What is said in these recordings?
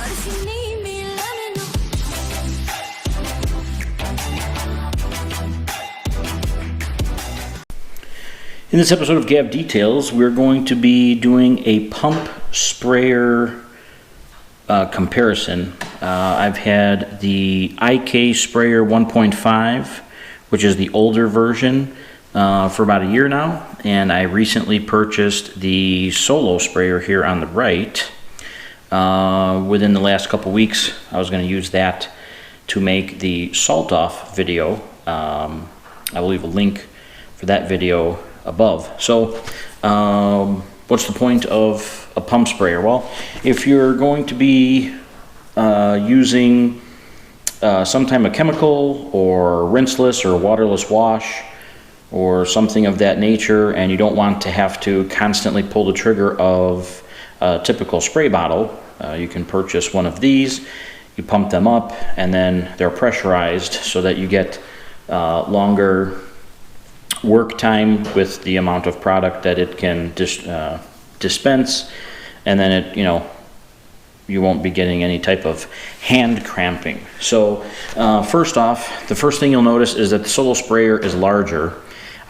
In this episode of Gav Details, we're going to be doing a pump sprayer comparison. I've had the IK Sprayer 1.5, which is the older version, for about a year now, and I recently purchased the Solo sprayer here on the right. Within the last couple weeks, I was going to use that to make the salt off video. I will leave a link for that video above. So what's the point of a pump sprayer? Well, if you're going to be using some type of chemical or rinseless or waterless wash or something of that nature, and you don't want to have to constantly pull the trigger of a typical spray bottle, you can purchase one of these. You pump them up and then they're pressurized so that you get longer work time with the amount of product that it can dispense, and then it, you won't be getting any type of hand cramping. So first off, the first thing you'll notice is that the Solo sprayer is larger.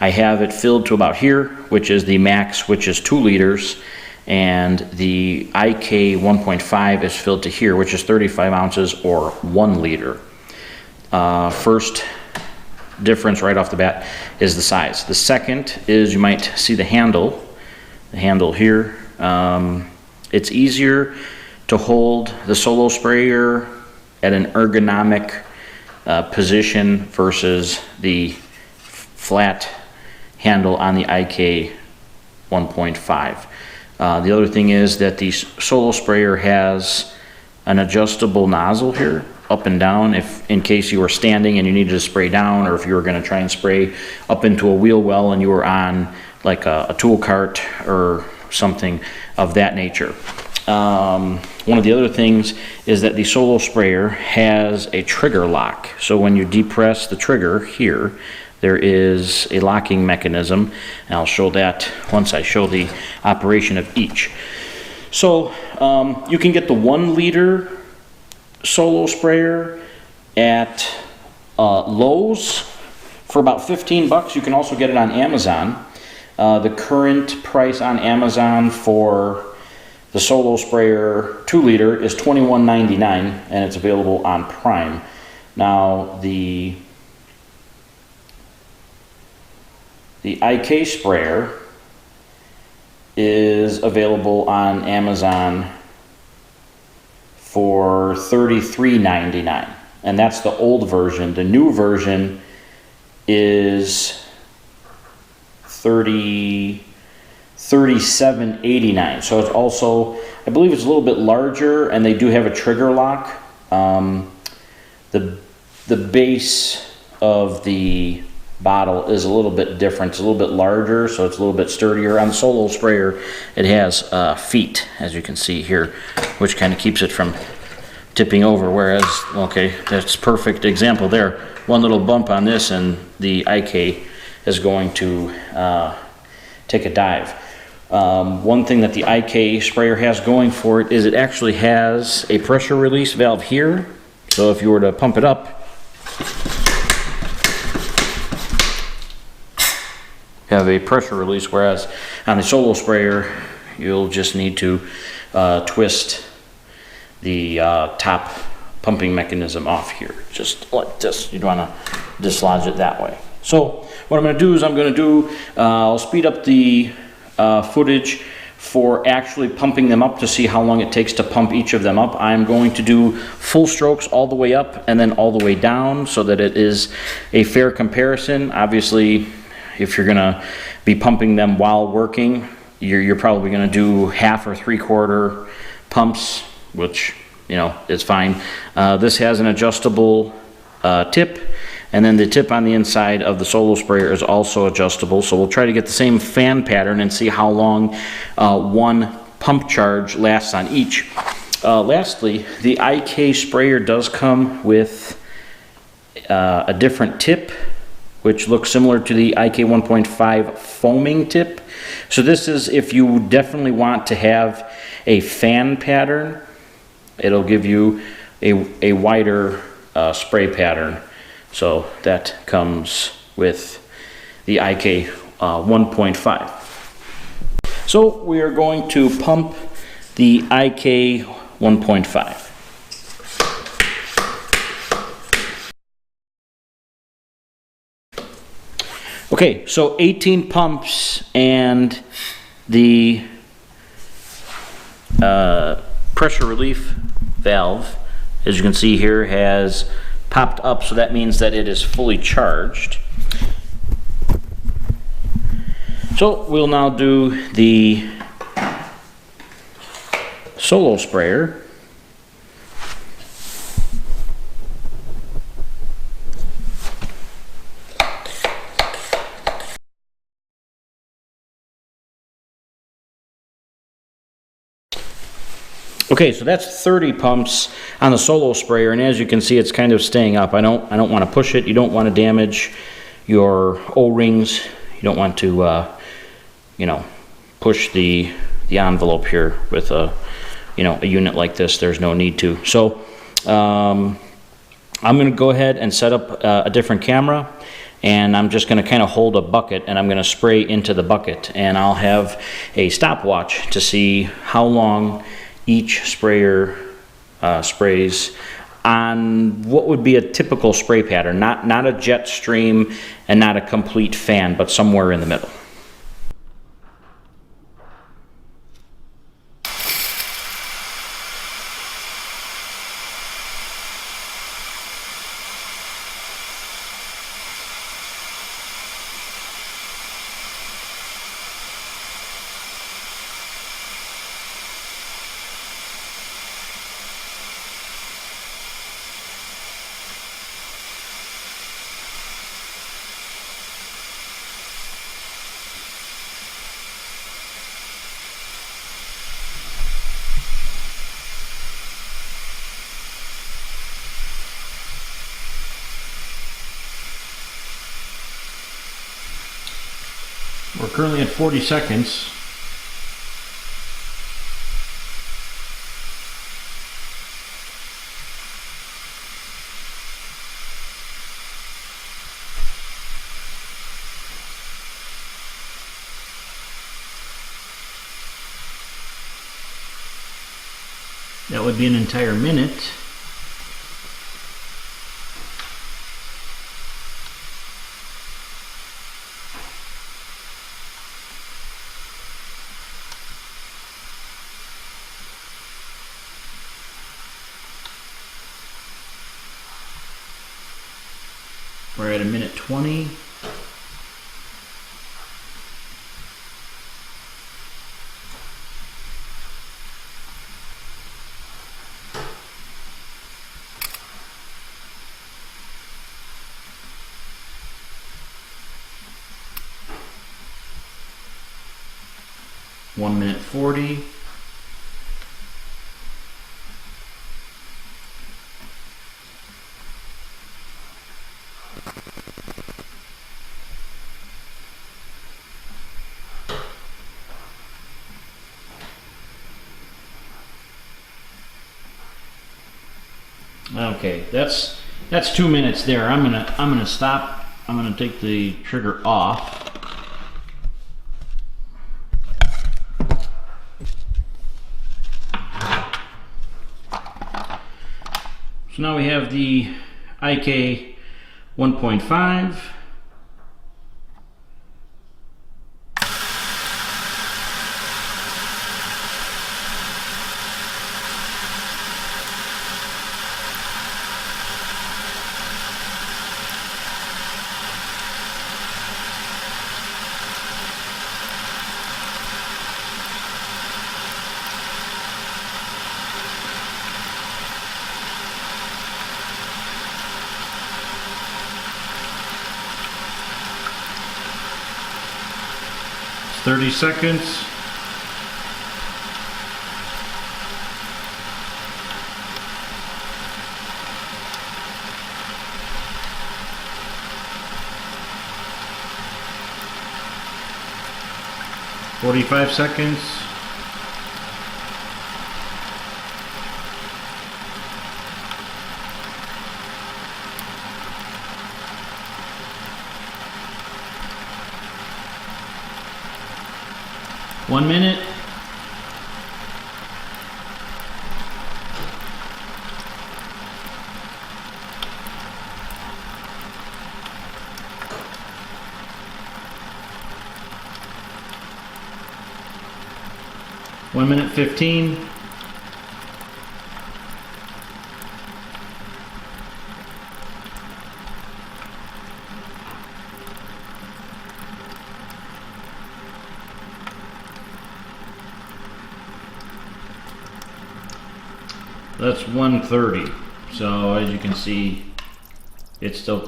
I have it filled to about here, which is the max, which is 2 liters, and the IK 1.5 is filled to here, which is 35 ounces or 1 liter. First difference right off the bat is the size. The second is, you might see the handle here. It's easier to hold the Solo sprayer at an ergonomic position versus the flat handle on the IK 1.5. The other thing is that the Solo sprayer has an adjustable nozzle here, up and down, if in case you were standing and you needed to spray down, or if you were going to try and spray up into a wheel well and you were on like a tool cart or something of that nature. One of the other things is that the Solo sprayer has a trigger lock. So when you depress the trigger here, there is a locking mechanism, and I'll show that once I show the operation of each. So you can get the 1 liter Solo sprayer at Lowe's for about 15 bucks. You can also get it on Amazon. The current price on Amazon for the Solo sprayer 2 liter is $21.99, and it's available on Prime. Now the IK sprayer is available on Amazon for $33.99, and that's the old version. The new version is $37.89. So it's also, I believe it's a little bit larger, and they do have a trigger lock. The base of the bottle is a little bit different. It's a little bit larger, so it's a little bit sturdier. On the Solo sprayer, it has feet, as you can see here, which kind of keeps it from tipping over, whereas, okay, that's perfect example there. One little bump on this and the IK is going to take a dive. One thing that the IK sprayer has going for it is it actually has a pressure release valve here. So if you were to pump it up, you have a pressure release, whereas on the Solo sprayer, you'll just need to twist the top pumping mechanism off here, just like this. You'd want to dislodge it that way. So what I'm going to do is I'll speed up the footage for actually pumping them up to see how long it takes to pump each of them up. I'm going to do full strokes all the way up and then all the way down so that it is a fair comparison. Obviously, if you're going to be pumping them while working, you're probably going to do half or 3/4 pumps, which, is fine. This has an adjustable tip, and then the tip on the inside of the Solo sprayer is also adjustable. So we'll try to get the same fan pattern and see how long one pump charge lasts on each. Lastly, the IK sprayer does come with a different tip, which looks similar to the IK 1.5 foaming tip. So this is if you definitely want to have a fan pattern it'll give you a wider spray pattern. So that comes with the IK 1.5. So we are going to pump the IK 1.5. Okay, so 18 pumps, and the pressure relief valve, as you can see here, has popped up, so that means that it is fully charged. So we'll now do the solo sprayer. Okay, so that's 30 pumps on the solo sprayer, and as you can see, it's kind of staying up. I don't want to push it. You don't want to damage your O-rings. You don't want to, you know, push the envelope here with a unit like this. There's no need to. So I'm going to go ahead and set up a different camera, and I'm just going to kind of hold a bucket, and I'm going to spray into the bucket, and I'll have a stopwatch to see how long each sprayer sprays on what would be a typical spray pattern, not a jet stream and not a complete fan, but somewhere in the middle. We're currently at 40 seconds. That would be an entire minute. We're at a minute 20. One minute 40. Okay, that's 2 minutes there. I'm gonna stop. I'm gonna take the trigger off. So now we have the IK 1.5. It's 30 seconds. $45 seconds. 1 minute. One minute 15. That's 1:30. So as you can see, it's still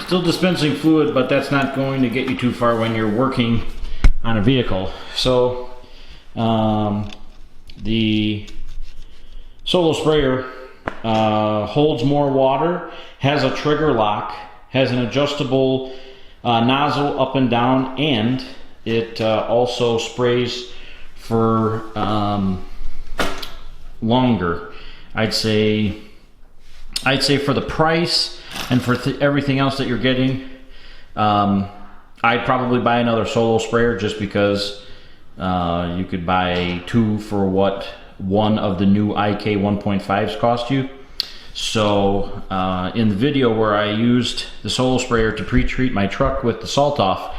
dispensing fluid, but that's not going to get you too far when you're working on a vehicle. So the Solo sprayer holds more water, has a trigger lock, has an adjustable nozzle up and down, and it also sprays for longer. I'd say for the price and for everything else that you're getting, I'd probably buy another Solo sprayer, just because you could buy two for what one of the new IK 1.5s cost you. So in the video where I used the Solo sprayer to pre-treat my truck with the salt off,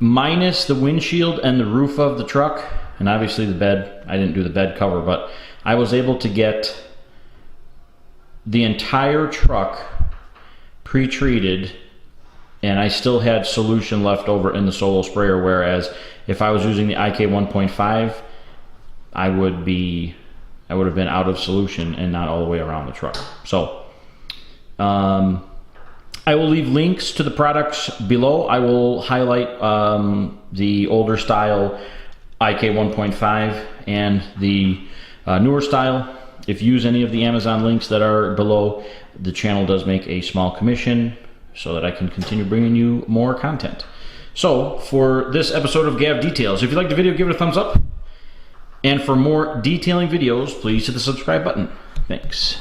minus the windshield and the roof of the truck, and obviously the bed, I didn't do the bed cover, but I was able to get the entire truck pre-treated, and I still had solution left over in the Solo sprayer, whereas if I was using the IK 1.5, I would have been out of solution and not all the way around the truck. So I will leave links to the products below. I will highlight the older style IK 1.5 and the newer style. If you use any of the Amazon links that are below, the channel does make a small commission so that I can continue bringing you more content. So for this episode of Gav Details, if you liked the video, give it a thumbs up. And for more detailing videos, please hit the subscribe button. Thanks.